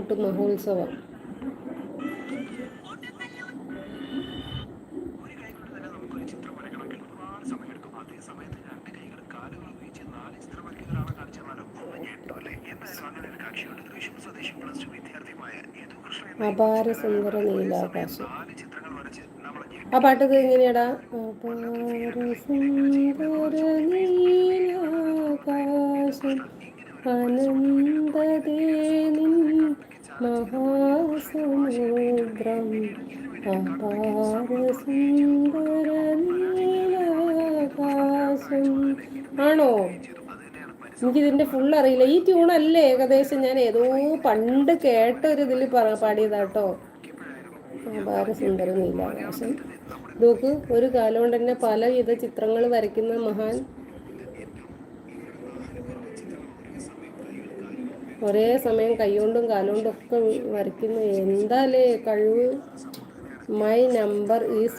പാട്ട് മഹോത്സവം. അപാര സുന്ദര നീലാകാശം. ആ പാട്ട് എങ്ങനെയാടാ? അപാര സുന്ദര നീലാകാശം അനന്തതേനിൻ മഹാസമുദ്രം അപാര സുന്ദര നീലാകാശം. ആണോ? എനിക്കിതിൻ്റെ ഫുൾ അറിയില്ല. ഈ ട്യൂണല്ലേ ഏകദേശം ഞാൻ ഏതോ പണ്ട് കേട്ട ഒരു ഇതിൽ പാടിയതാട്ടോ. അപാരസുന്ദര നീലാകാശം. നോക്ക്, ഒരു കാലം കൊണ്ട് തന്നെ പലവിധ ചിത്രങ്ങൾ വരയ്ക്കുന്ന മഹാൻ. ഒരേ സമയം കൈകൊണ്ടും കാലുകൊണ്ടും ഒക്കെ വരയ്ക്കുന്ന എന്താലേ കഴിവ്. My number is